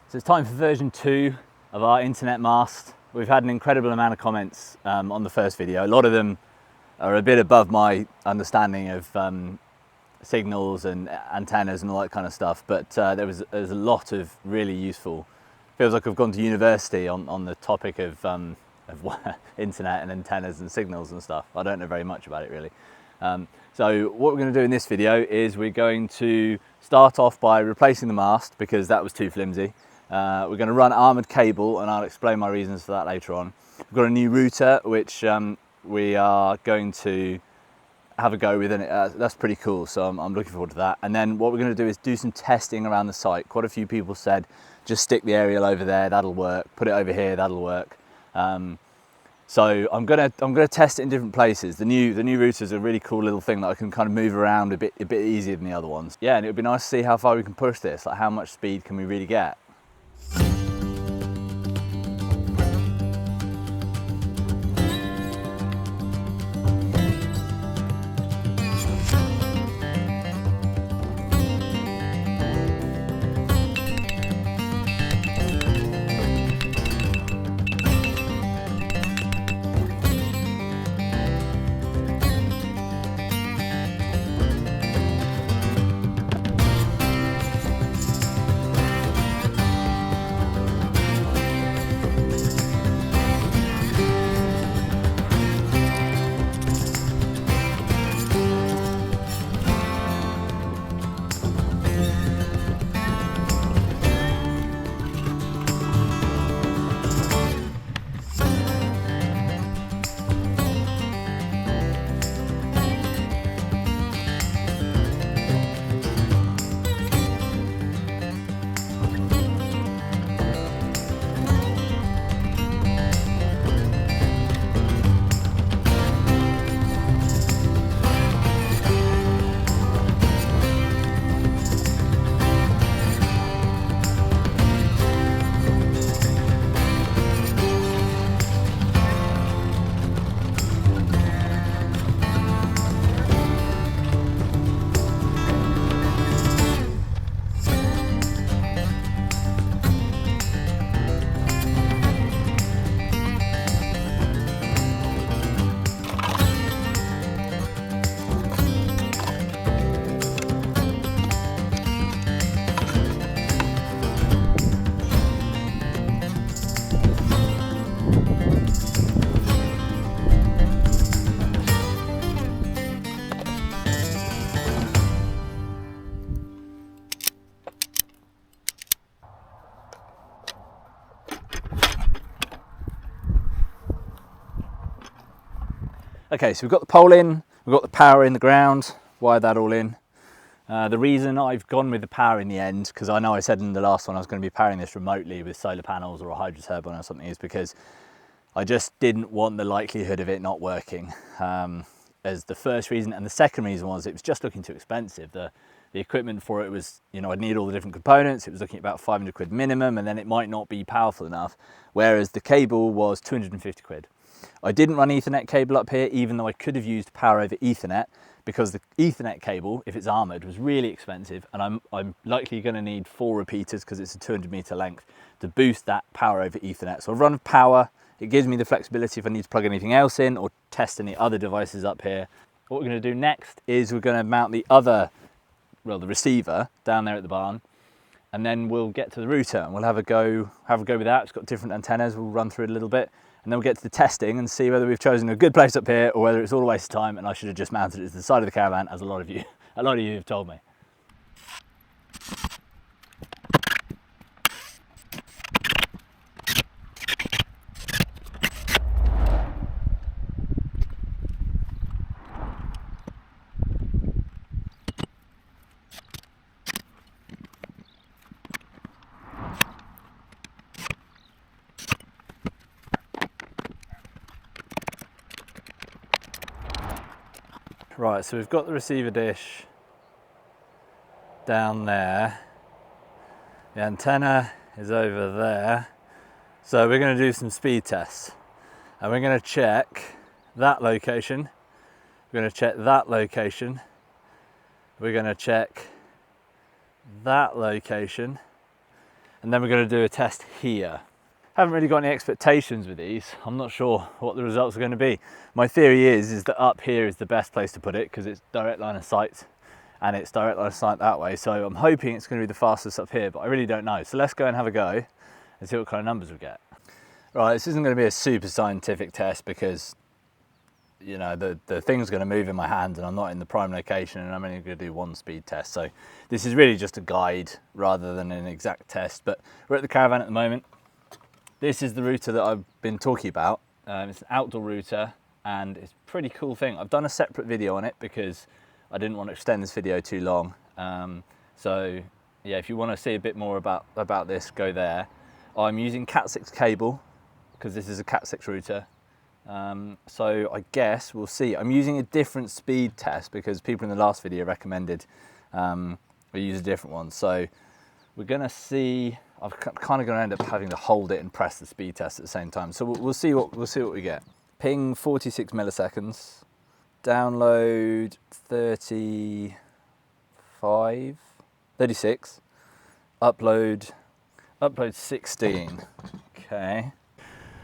So it's time for version 2 of our internet mast. We've had an incredible amount of comments on the first video. A lot of them are a bit above my understanding of signals and antennas and all that kind of stuff, but there's a lot of really useful. Feels like I've gone to university on the topic of internet and antennas and signals and stuff. I don't know very much about it really. So what we're going to do in this video is we're going to start off by replacing the mast because that was too flimsy. We're going to run armoured cable, and I'll explain my reasons for that later on. We've got a new router which we are going to have a go with, and that's pretty cool, so I'm looking forward to that. And then what we're going to do is do some testing around the site. Quite a few people said just stick the aerial over there, that'll work, put it over here, that'll work. So I'm gonna test it in different places. The new router is a really cool little thing that I can kind of move around a bit easier than the other ones. Yeah, and it would be nice to see how far we can push this, like how much speed can we really get. Okay, so we've got the pole in, we've got the power in the ground, wired that all in. The reason I've gone with the power in the end, because I know I said in the last one I was going to be powering this remotely with solar panels or a hydro turbine or something, is because I just didn't want the likelihood of it not working as the first reason. And the second reason was it was just looking too expensive. The equipment for it was, you know, I'd need all the different components. It was looking at about 500 quid minimum, and then it might not be powerful enough, whereas the cable was 250 quid. I didn't run Ethernet cable up here, even though I could have used power over Ethernet, because the Ethernet cable, if it's armoured, was really expensive, and I'm likely going to need 4 repeaters because it's a 200 metre length to boost that power over Ethernet. So I've run power. It gives me the flexibility if I need to plug anything else in or test any other devices up here. What we're going to do next is we're going to mount the receiver down there at the barn, and then we'll get to the router and we'll have a go with that. It's got different antennas. We'll run through it a little bit, and then we'll get to the testing and see whether we've chosen a good place up here or whether it's all a waste of time and I should have just mounted it to the side of the caravan, as a lot of you have told me. Right, so we've got the receiver dish down there. The antenna is over there. So we're going to do some speed tests. And we're going to check that location. We're going to check that location. We're going to check that location. and then we're going to do a test here. Haven't really got any expectations with these. I'm not sure what the results are going to be. My theory is that up here is the best place to put it because it's direct line of sight, and it's direct line of sight that way. So I'm hoping it's going to be the fastest up here, but I really don't know. So let's go and have a go and see what kind of numbers we get. Right, this isn't going to be a super scientific test because, you know, the thing's going to move in my hand and I'm not in the prime location, and I'm only going to do one speed test. So this is really just a guide rather than an exact test. But we're at the caravan at the moment. This is the router that I've been talking about. It's an outdoor router and it's a pretty cool thing. I've done a separate video on it because I didn't want to extend this video too long. So yeah, if you want to see a bit more about this, go there. I'm using Cat6 cable because this is a Cat6 router. So I guess we'll see. I'm using a different speed test because people in the last video recommended we use a different one. So we're gonna see. I'm kind of going to end up having to hold it and press the speed test at the same time. So we'll see what we get. Ping 46 milliseconds. Download 36. Upload 16. Okay.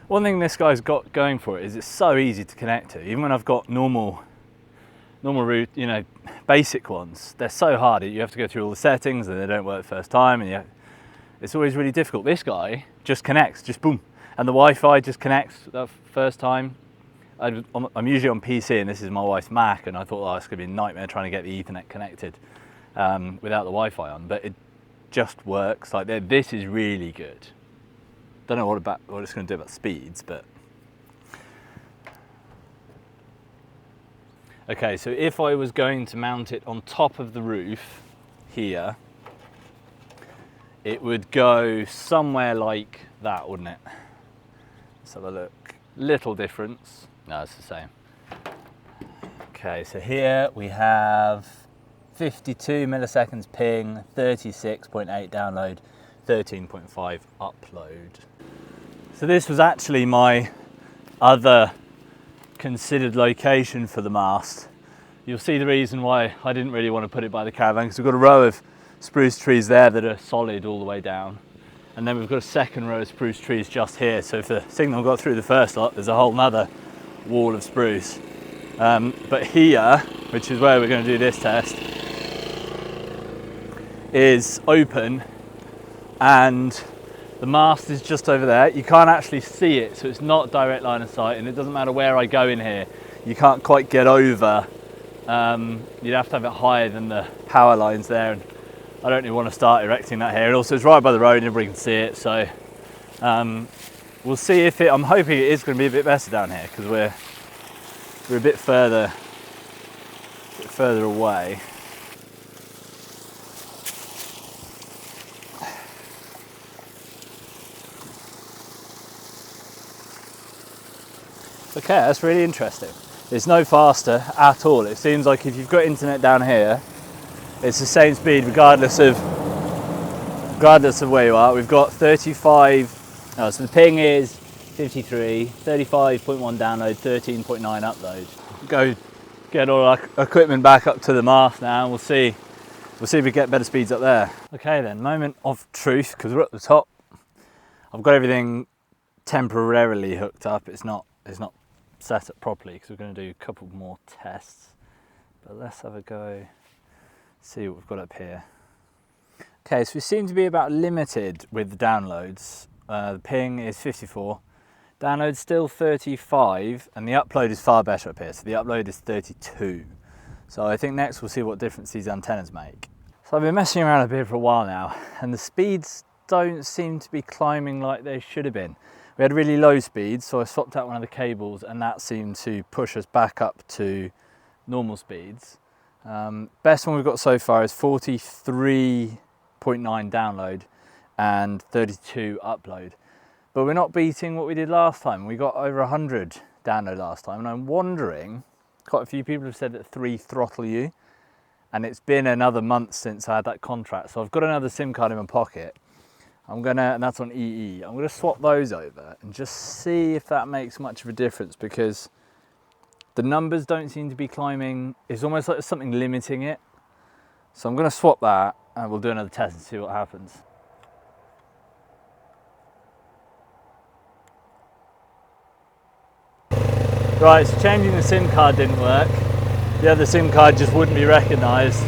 One thing this guy's got going for it is it's so easy to connect to. Even when I've got normal route, you know, basic ones, they're so hard. You have to go through all the settings and they don't work the first time, and it's always really difficult. This guy just connects, just boom. And the Wi-Fi just connects the first time. I'm usually on PC and this is my wife's Mac, and I thought, oh, it's gonna be a nightmare trying to get the Ethernet connected without the Wi-Fi on, but it just works. Like, this is really good. Don't know what it's gonna do about speeds, but. Okay, so if I was going to mount it on top of the roof here, it would go somewhere like that, wouldn't it? Let's have a look. Little difference. No, it's the same. Okay, so here we have 52 milliseconds ping, 36.8 download, 13.5 upload. So this was actually my other considered location for the mast. You'll see the reason why I didn't really want to put it by the caravan, because we've got a row of spruce trees there that are solid all the way down, and then we've got a second row of spruce trees just here. So if the signal got through the first lot, there's a whole nother wall of spruce. But here, which is where we're going to do this test, is open, and the mast is just over there. You can't actually see it, so it's not direct line of sight, and it doesn't matter where I go in here, you can't quite get over. You'd have to have it higher than the power lines there, and I don't really want to start erecting that here. And also it's right by the road and everybody can see it, so we'll see if I'm hoping it is going to be a bit better down here because we're a bit further away. Okay, that's really interesting. It's no faster at all. It seems like if you've got internet down here, it's the same speed regardless of where you are. We've got 35, so the ping is 53, 35.1 download, 13.9 upload. Go get all our equipment back up to the mast now, and we'll see if we get better speeds up there. Okay then, moment of truth, because we're at the top. I've got everything temporarily hooked up. It's not set up properly because we're going to do a couple more tests. But let's have a go, see what we've got up here. Okay, so we seem to be about limited with the downloads. The ping is 54, download still 35, and the upload is far better up here. So the upload is 32. So I think next we'll see what difference these antennas make. So I've been messing around a bit for a while now, and the speeds don't seem to be climbing like they should have been. We had really low speeds, so I swapped out one of the cables, and that seemed to push us back up to normal speeds. Best one we've got so far is 43.9 download and 32 upload. But we're not beating what we did last time. We got over 100 download last time, and I'm wondering, quite a few people have said that 3 throttle you, and it's been another month since I had that contract. So I've got another SIM card in my pocket. And that's on EE. I'm gonna swap those over and just see if that makes much of a difference, because the numbers don't seem to be climbing. It's almost like there's something limiting it. So I'm gonna swap that and we'll do another test and see what happens. Right, so changing the SIM card didn't work. The other SIM card just wouldn't be recognised.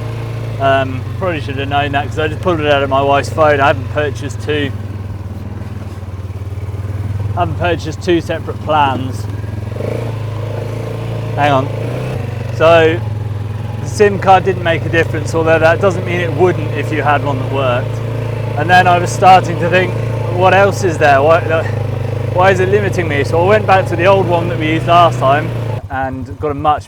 Probably should have known that because I just pulled it out of my wife's phone. I haven't purchased two separate plans. Hang on. So the SIM card didn't make a difference, although that doesn't mean it wouldn't if you had one that worked. And then I was starting to think, what else is there? Why is it limiting me? So I went back to the old one that we used last time and got a much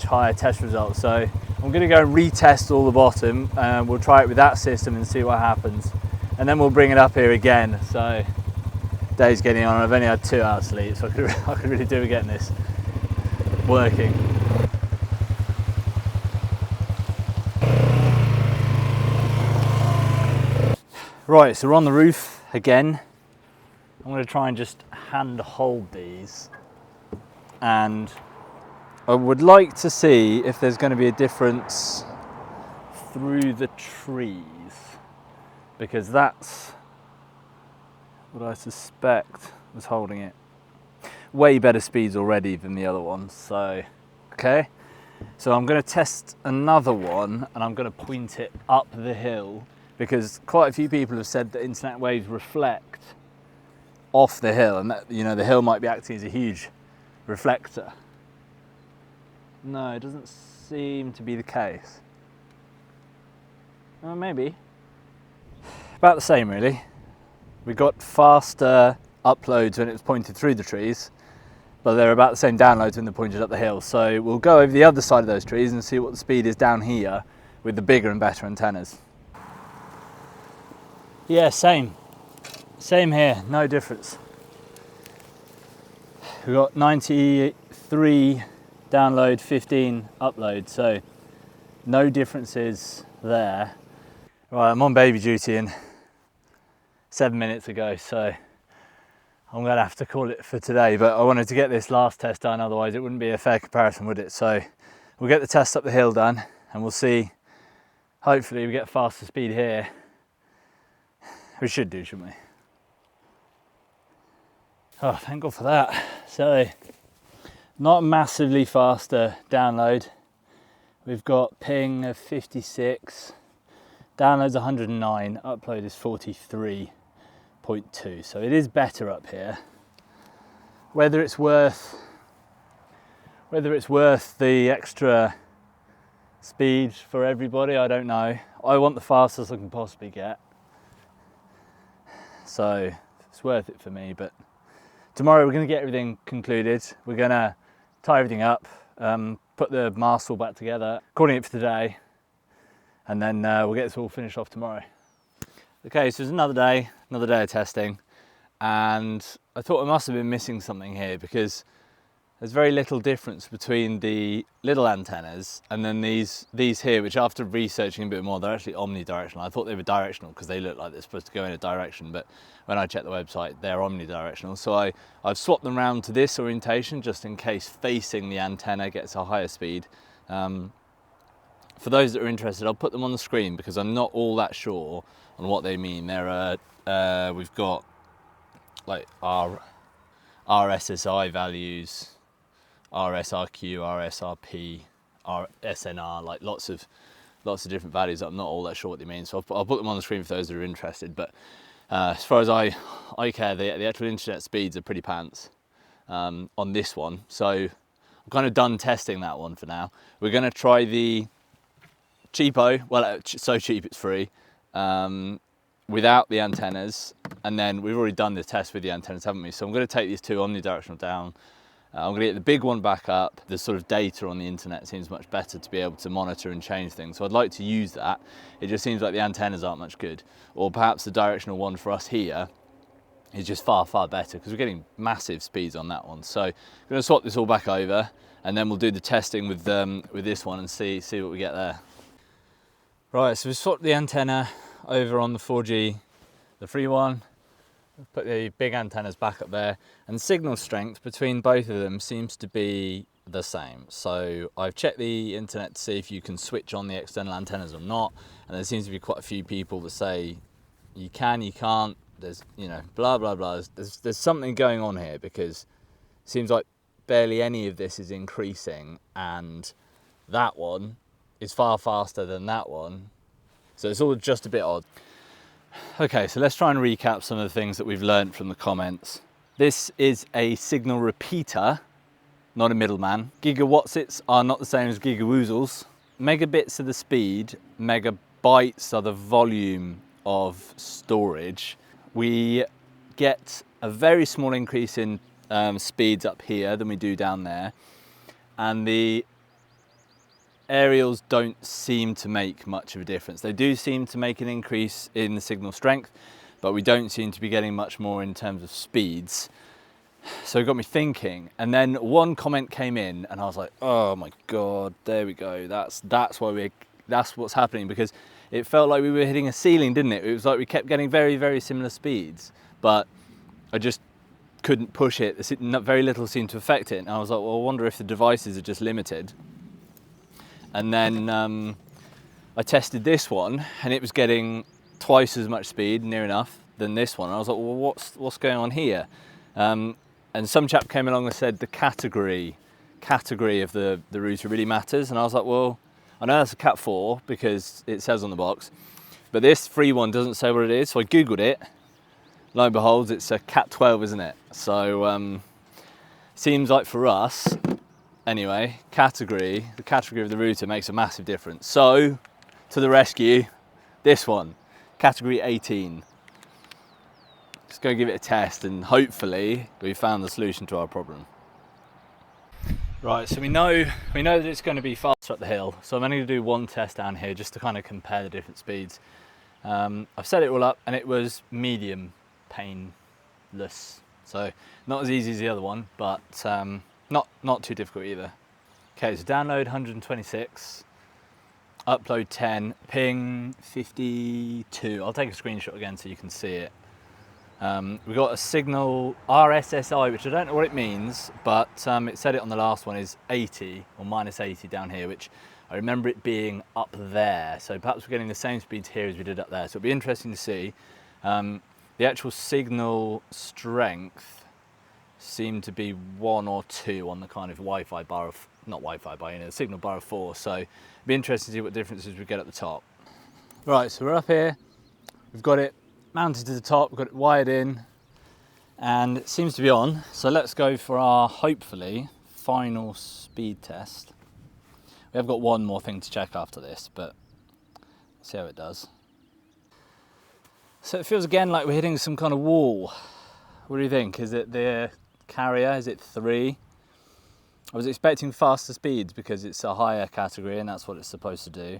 higher test result. So I'm going to go and retest all the bottom, and we'll try it with that system and see what happens. And then we'll bring it up here again. So day's getting on. I've only had 2 hours sleep, so I could really do with getting this working. Right, so we're on the roof again. I'm going to try and just hand hold these, and I would like to see if there's going to be a difference through the trees, because that's what I suspect was holding it. Way better speeds already than the other ones, so okay. So I'm going to test another one, and I'm going to point it up the hill, because quite a few people have said that internet waves reflect off the hill, and that, you know, the hill might be acting as a huge reflector. No, it doesn't seem to be the case. Well, maybe. About the same, really. We got faster uploads when it was pointed through the trees, but they're about the same downloads when they're pointed up the hill. So we'll go over the other side of those trees and see what the speed is down here with the bigger and better antennas. Yeah, same here, no difference. We've got 93 download, 15 upload, so no differences there. Right, I'm on baby duty and 7 minutes ago, so I'm gonna have to call it for today, but I wanted to get this last test done, otherwise it wouldn't be a fair comparison, would it? So we'll get the test up the hill done, and we'll see. Hopefully we get faster speed here. We should do, shouldn't we? Oh, thank God for that. So, not massively faster download. We've got ping of 56, download's 109, upload is 43.2. So it is better up here. Whether it's worth the extra speed for everybody, I don't know. I want the fastest I can possibly get, so it's worth it for me. But tomorrow we're going to get everything concluded. We're going to tie everything up, put the mast all back together, calling it for today, and then we'll get this all finished off tomorrow. Okay, so it's another day of testing, and I thought I must have been missing something here, because there's very little difference between the little antennas and then these here, which after researching a bit more, they're actually omnidirectional. I thought they were directional because they look like they're supposed to go in a direction, but when I checked the website, they're omnidirectional. So I've swapped them around to this orientation just in case facing the antenna gets a higher speed. For those that are interested, I'll put them on the screen because I'm not all that sure on what they mean. We've got like our RSSI values, RSRQ, RSRP, SNR, like lots of different values that I'm not all that sure what they mean. So I'll put them on the screen for those that are interested. But as far as I care, the actual internet speeds are pretty pants on this one. So I'm kind of done testing that one for now. We're going to try the cheapo, well, it's so cheap it's free, without the antennas, and then we've already done the test with the antennas, haven't we? So I'm going to take these two omnidirectional down. I'm going to get the big one back up. The sort of data on the internet seems much better to be able to monitor and change things, so I'd like to use that. It just seems like the antennas aren't much good, or perhaps the directional one for us here is just far better, because we're getting massive speeds on that one. So I'm going to swap this all back over, and then we'll do the testing with this one and see what we get there. Right, so we've swapped the antenna over on the 4G, the free one. We've put the big antennas back up there, and signal strength between both of them seems to be the same. So I've checked the internet to see if you can switch on the external antennas or not, and there seems to be quite a few people that say you can, you can't. There's, you know, blah blah blah. There's something going on here, because it seems like barely any of this is increasing, and that one is far faster than that one. So it's all just a bit odd. Okay, so let's try and recap some of the things that we've learned from the comments. This is a signal repeater, not a middleman. Gigawatsits are not the same as gigawoozles. Megabits are the speed, megabytes are the volume of storage. We get a very small increase in speeds up here than we do down there, and the aerials don't seem to make much of a difference. They do seem to make an increase in the signal strength, but we don't seem to be getting much more in terms of speeds. So it got me thinking, and then one comment came in and I was like, oh my god, there we go, that's what's happening, because it felt like we were hitting a ceiling, didn't it? It was like we kept getting very, very similar speeds, but I just couldn't push it. Very little seemed to affect it, and I was like, well, I wonder if the devices are just limited. And then I tested this one and it was getting twice as much speed, near enough, than this one. And I was like, well, what's going on here? And some chap came along and said the category of the router really matters. And I was like, well, I know that's a Cat 4 because it says on the box, but this free one doesn't say what it is. So I Googled it. Lo and behold, it's a Cat 12, isn't it? So seems like for us, anyway, the category of the router makes a massive difference. So to the rescue, this one, category 18. Just go give it a test and hopefully we found the solution to our problem. Right, so we know that it's going to be faster up the hill, so I'm only going to do one test down here just to kind of compare the different speeds. I've set it all up and it was medium painless, so not as easy as the other one, but not too difficult either. Okay, so download 126, upload 10, ping 52. I'll take a screenshot again so you can see it. We've got a signal RSSI, which I don't know what it means, but it said it on the last one is 80 or minus 80 down here, which I remember it being up there. So perhaps we're getting the same speeds here as we did up there. So it'll be interesting to see. The actual signal strength seemed to be 1 or 2 on the kind of Wi-Fi bar of, not Wi-Fi bar, the signal bar of 4. So it'll be interesting to see what differences we get at the top. Right, so we're up here. We've got it mounted to the top, we've got it wired in, and it seems to be on. So let's go for our, hopefully, final speed test. We have got one more thing to check after this, but let's see how it does. So it feels again like we're hitting some kind of wall. What do you think? Is it the carrier? Is it 3? I was expecting faster speeds because it's a higher category and that's what it's supposed to do.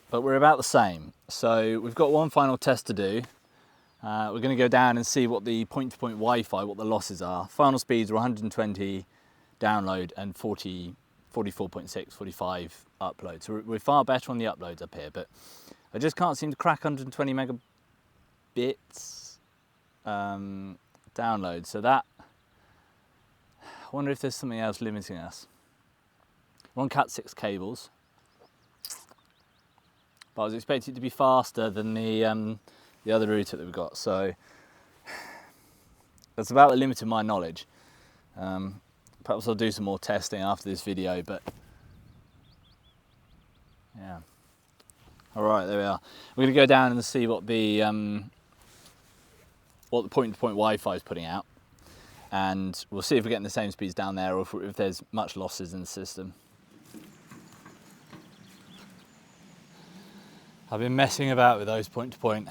But we're about the same. So we've got one final test to do. We're going to go down and see what the point-to-point Wi-Fi, what the losses are. Final speeds are 120 download and 44.6, 45 upload. So we're far better on the uploads up here, but I just can't seem to crack 120 megabits download. So that, I wonder if there's something else limiting us. We're on Cat 6 cables. But I was expecting it to be faster than the other router that we've got, so that's about the limit of my knowledge. Perhaps I'll do some more testing after this video, but yeah. All right, there we are. We're going to go down and see what the point-to-point Wi-Fi is putting out, and we'll see if we're getting the same speeds down there or if there's much losses in the system. I've been messing about with those point-to-point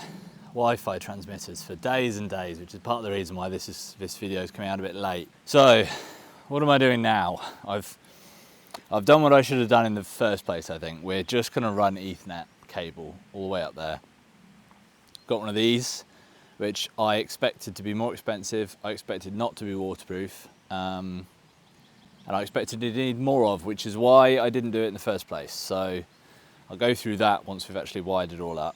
Wi-Fi transmitters for days and days, which is part of the reason why this video is coming out a bit late. So, what am I doing now? I've done what I should have done in the first place, I think. We're just going to run Ethernet cable all the way up there. Got one of these, which I expected to be more expensive. I expected not to be waterproof, and I expected to need more of, which is why I didn't do it in the first place. So I'll go through that once we've actually wired it all up.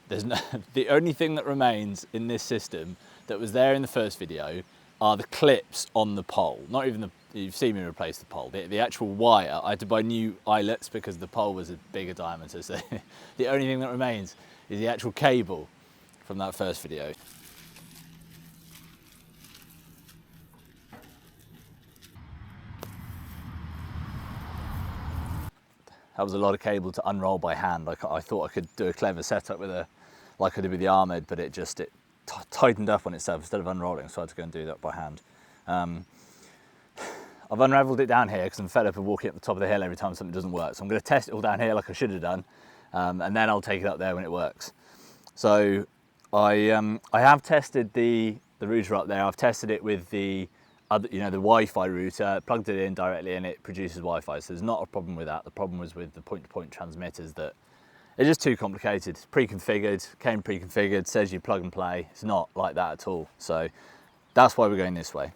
The only thing that remains in this system that was there in the first video are the clips on the pole. Not even you've seen me replace the pole. The actual wire, I had to buy new eyelets because the pole was a bigger diameter. So the only thing that remains is the actual cable from that first video. That was a lot of cable to unroll by hand. I thought I could do a clever setup with like I did with the Armoured, but it tightened up on itself instead of unrolling, so I had to go and do that by hand. I've unravelled it down here because I'm fed up of walking up the top of the hill every time something doesn't work. So I'm going to test it all down here like I should have done, and then I'll take it up there when it works. So I have tested the router up there. I've tested it with the other, the Wi-Fi router, plugged it in directly and it produces Wi-Fi. So there's not a problem with that. The problem was with the point-to-point transmitters, that it's just too complicated. It's pre-configured, came pre-configured, says you plug and play. It's not like that at all. So that's why we're going this way.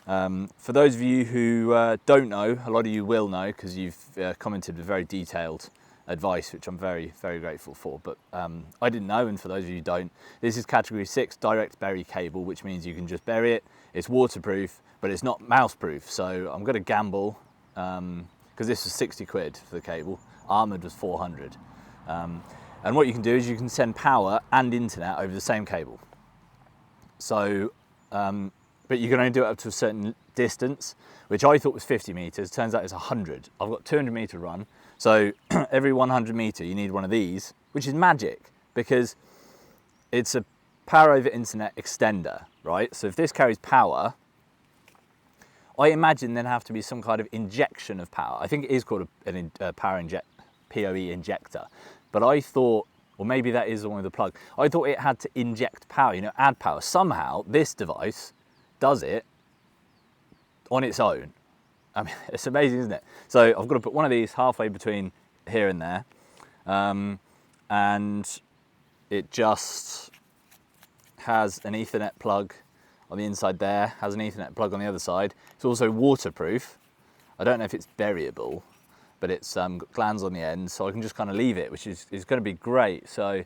For those of you who don't know, a lot of you will know because you've commented with very detailed advice, which I'm very, very grateful for. But I didn't know, and for those of you who don't, this is category 6 direct bury cable, which means you can just bury it. It's waterproof, but it's not mouse proof. So I'm going to gamble, because this was 60 quid for the cable. Armoured was 400. And what you can do is you can send power and internet over the same cable. So, but you can only do it up to a certain distance, which I thought was 50 meters. Turns out it's 100. I've got 200 meter run. So every 100 meter, you need one of these, which is magic because it's a power over internet extender, right? So if this carries power, I imagine there'd have to be some kind of injection of power. I think it is called a PoE injector. But I thought, or maybe that is the one with the plug. I thought it had to inject power, add power. Somehow this device does it on its own. I mean, it's amazing, isn't it? So I've got to put one of these halfway between here and there. And it just has an Ethernet plug on the inside there, has an Ethernet plug on the other side. It's also waterproof. I don't know if it's buryable, but it's got glands on the end, so I can just kind of leave it, which is going to be great. So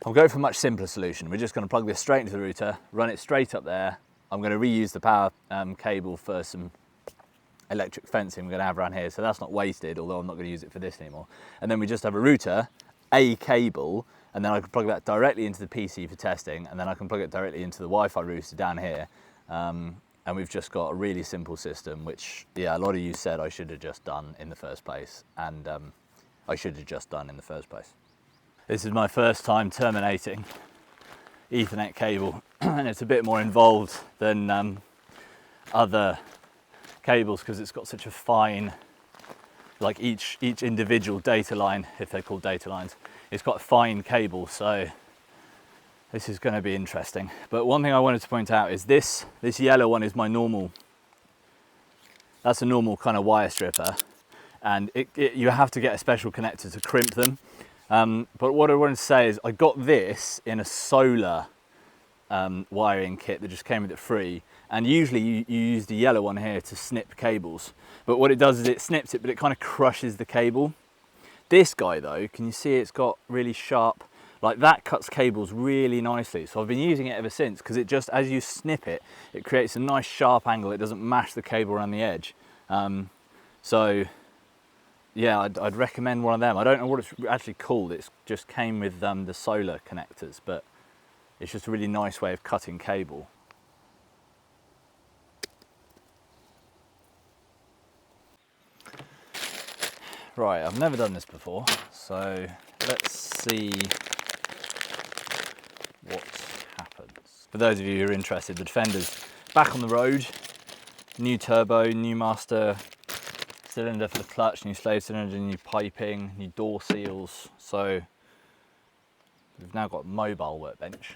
I'm going for a much simpler solution. We're just going to plug this straight into the router, run it straight up there. I'm going to reuse the power cable for some electric fencing we're going to have around here, so that's not wasted, although I'm not going to use it for this anymore. And then we just have a router, a cable, and then I can plug that directly into the PC for testing, and then I can plug it directly into the Wi-Fi router down here. And we've just got a really simple system, which, yeah, a lot of you said I should have just done in the first place, and I should have just done in the first place. This is my first time terminating Ethernet cable, and it's a bit more involved than other cables because it's got such a fine, like each individual data line, if they're called data lines, it's got a fine cable, so this is going to be interesting. But one thing I wanted to point out is this yellow one is my normal, that's a normal kind of wire stripper, and you have to get a special connector to crimp them. But what I wanted to say is I got this in a solar wiring kit that just came with it free, and usually you use the yellow one here to snip cables, but what it does is it snips it, but it kind of crushes the cable. This guy though, can you see it's got really sharp, like that cuts cables really nicely, so I've been using it ever since because it just, as you snip it, it creates a nice sharp angle. It doesn't mash the cable around the edge. So yeah, I'd recommend one of them. I don't know what it's actually called. It just came with the solar connectors, but it's just a really nice way of cutting cable. Right, I've never done this before, so let's see what happens. For those of you who are interested, the Defender's back on the road. New turbo, new master cylinder for the clutch, new slave cylinder, new piping, new door seals. So we've now got a mobile workbench.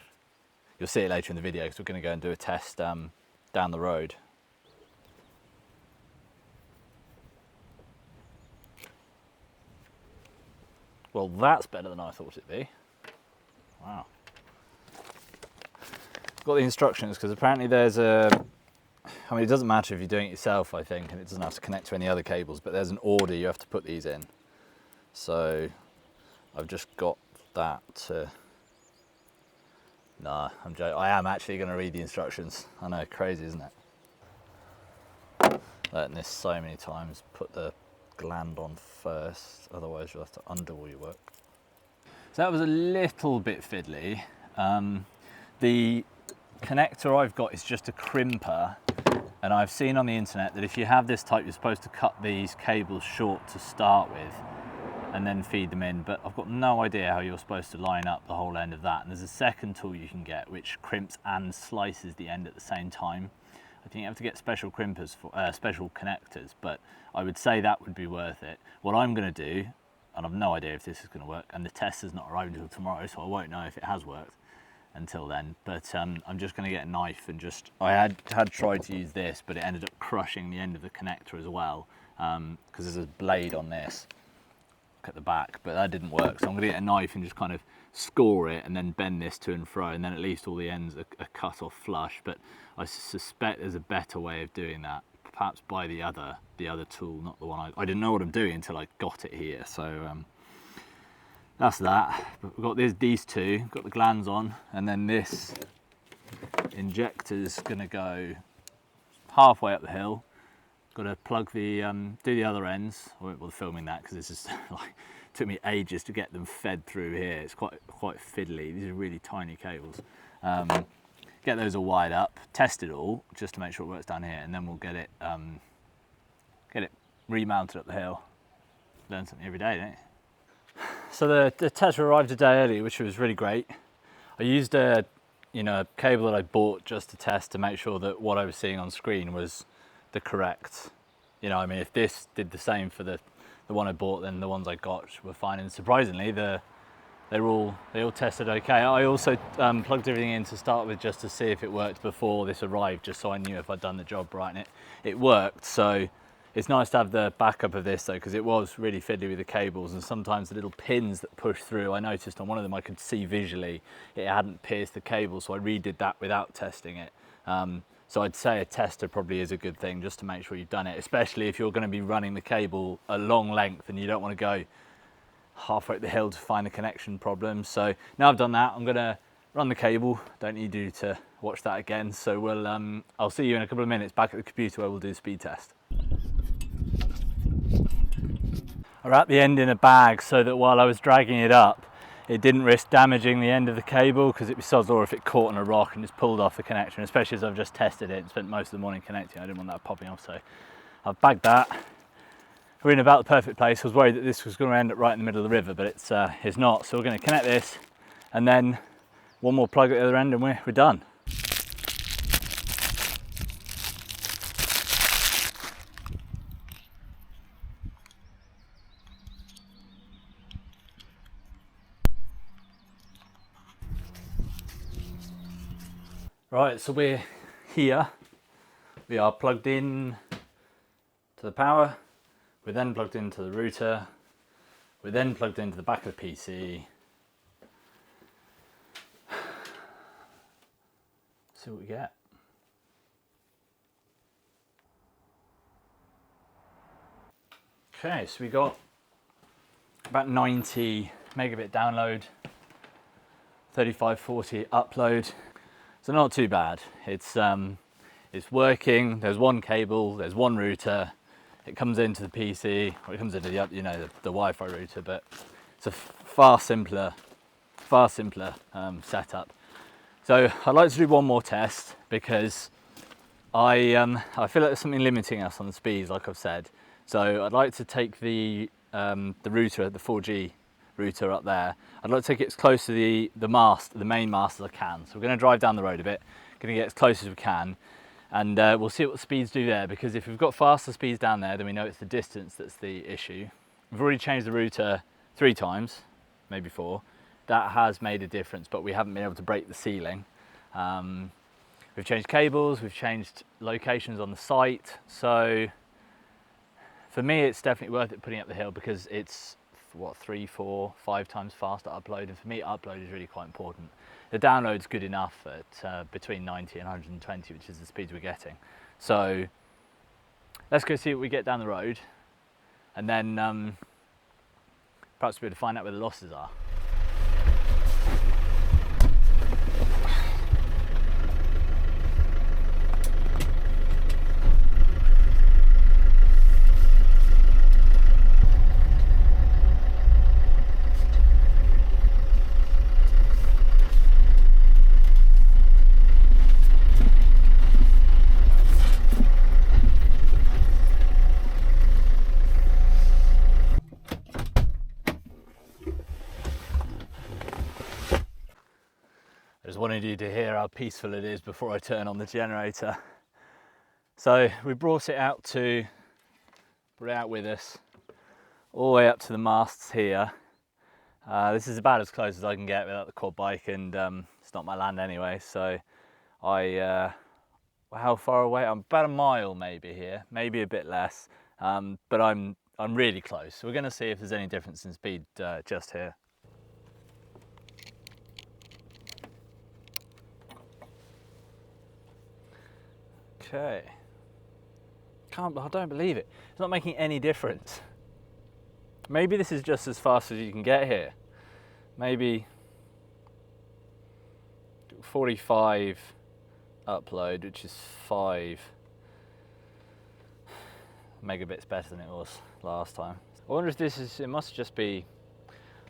You'll see it later in the video because we're going to go and do a test down the road. Well, that's better than I thought it'd be. Wow. Got the instructions because apparently there's I mean, it doesn't matter if you're doing it yourself, I think, and it doesn't have to connect to any other cables, but there's an order you have to put these in. So I've just got that to... Nah, I'm joking. I am actually going to read the instructions. I know, crazy, isn't it? Learned this so many times. Put the gland on first, otherwise you'll have to undo all your work. So that was a little bit fiddly. The connector I've got is just a crimper, and I've seen on the internet that if you have this type, you're supposed to cut these cables short to start with. and then feed them in, but I've got no idea how you're supposed to line up the whole end of that. And there's a second tool you can get which crimps and slices the end at the same time. I think you have to get special crimpers for special connectors, but I would say that would be worth it. What I'm going to do, and I've no idea if this is going to work, and the test has not arrived until tomorrow, so I won't know if it has worked until then, but I'm just going to get a knife and just, I had tried to use this, but it ended up crushing the end of the connector as well, because there's a blade on this at the back, but that didn't work. So I'm going to get a knife and just kind of score it and then bend this to and fro, and then at least all the ends are cut off flush. But I suspect there's a better way of doing that, perhaps by the other tool, not the one I didn't know what I'm doing until I got it here. So that's that. But we've got these two, got the glands on, and then this injector's going to go halfway up the hill. Got to plug the do the other ends. I won't bother filming that because this is like, took me ages to get them fed through here. It's quite fiddly. These are really tiny cables. Get those all wired up, test it all just to make sure it works down here, and then we'll get it remounted up the hill. Learn something every day, don't you? So the tester arrived a day early, which was really great. I used a cable that I bought just to test to make sure that what I was seeing on screen was the correct, I mean, if this did the same for the one I bought, then the ones I got were fine. And surprisingly, they all tested okay. I also plugged everything in to start with just to see if it worked before this arrived, just so I knew if I'd done the job right, and it worked. So it's nice to have the backup of this though, because it was really fiddly with the cables, and sometimes the little pins that push through, I noticed on one of them I could see visually it hadn't pierced the cable, so I redid that without testing it. So I'd say a tester probably is a good thing, just to make sure you've done it, especially if you're going to be running the cable a long length and you don't want to go halfway up the hill to find the connection problem. So now I've done that, I'm going to run the cable. Don't need you to watch that again. So I'll see you in a couple of minutes back at the computer where we'll do the speed test. I wrapped the end in a bag so that while I was dragging it up, it didn't risk damaging the end of the cable, because it'd be sod's law if it caught on a rock and just pulled off the connection, especially as I've just tested it and spent most of the morning connecting. I didn't want that popping off, so I've bagged that. We're in about the perfect place. I was worried that this was going to end up right in the middle of the river, but it's not. So we're going to connect this, and then one more plug at the other end, and we're done. Right, so we're here. We are plugged in to the power. We're then plugged into the router. We're then plugged into the back of the PC. See what we get. Okay, so we got about 90 megabit download, 3540 upload. So not too bad. It's working. There's one cable, there's one router. It comes into the PC, or it comes into the the Wi-Fi router, but it's a far simpler setup. So I'd like to do one more test, because I feel like there's something limiting us on the speeds, like I've said. So I'd like to take the router, the 4G router up there. I'd like to take it as close to the mast, the main mast, as I can. So we're going to drive down the road a bit, going to get as close as we can, and we'll see what the speeds do there, because if we've got faster speeds down there, then we know it's the distance that's the issue. We've already changed the router 3 times, maybe 4. That has made a difference, but we haven't been able to break the ceiling. We've changed cables, we've changed locations on the site. So for me, it's definitely worth it putting up the hill, because it's 3, 4, 5 times faster upload, and for me upload is really quite important. The download's good enough at between 90 and 120, which is the speeds we're getting. So let's go see what we get down the road, and then perhaps we'll be able to find out where the losses are. wanted you to hear how peaceful it is before I turn on the generator. So we brought it out with us, all the way up to the masts here. This is about as close as I can get without the quad bike, and it's not my land anyway, so how far away? I'm about a mile maybe here, maybe a bit less, but I'm really close. So we're going to see if there's any difference in speed just here. Okay. I don't believe it. It's not making any difference. Maybe this is just as fast as you can get here. Maybe 45 upload, which is 5 megabits better than it was last time. I wonder if this is, it must just be,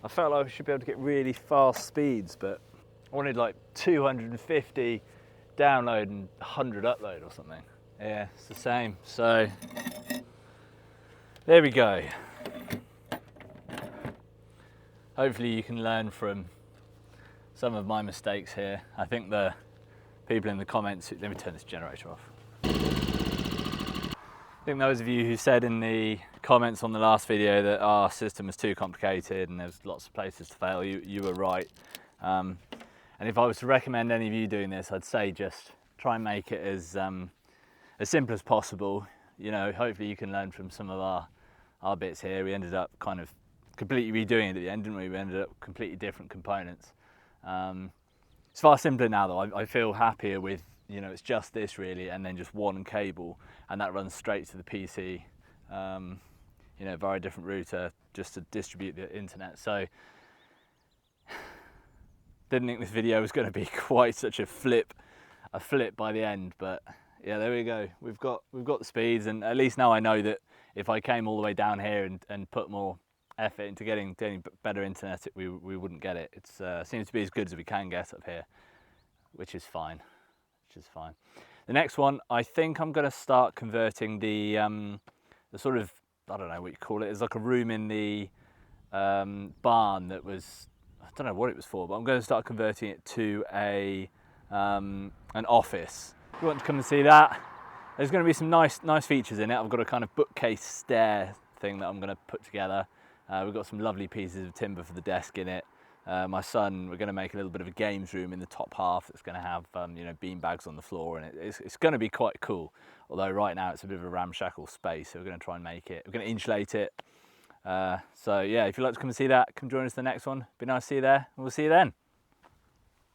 I felt like I should be able to get really fast speeds, but I wanted like 250 download and 100 upload or something. Yeah, it's the same. So there we go. Hopefully you can learn from some of my mistakes here. I think the people in the comments, let me turn this generator off. I think those of you who said in the comments on the last video that our system was too complicated and there's lots of places to fail, you were right. And if I was to recommend any of you doing this, I'd say just try and make it as simple as possible. You know, hopefully you can learn from some of our bits here. We ended up kind of completely redoing it at the end, didn't we? We ended up completely different components. It's far simpler now though. I feel happier with, you know, it's just this really, and then just one cable, and that runs straight to the PC, you know, via a different router just to distribute the internet. So didn't think this video was going to be quite such a flip by the end, but yeah, there we go. We've got the speeds, and at least now I know that if I came all the way down here and put more effort into getting better internet, we wouldn't get it. It seems to be as good as we can get up here, which is fine. The next one, I think I'm going to start converting the sort of, I don't know what you call it, it's like a room in the barn that was, I don't know what it was for, but I'm going to start converting it to an office. If you want to come and see that, there's going to be some nice features in it. I've got a kind of bookcase stair thing that I'm going to put together. We've got some lovely pieces of timber for the desk in it. My son, we're going to make a little bit of a games room in the top half that's going to have you know, bean bags on the floor, and it's going to be quite cool. Although right now it's a bit of a ramshackle space, so we're going to try and make it. We're going to insulate it. So yeah, if you'd like to come and see that, come join us for the next one. Be nice to see you there, and we'll see you then.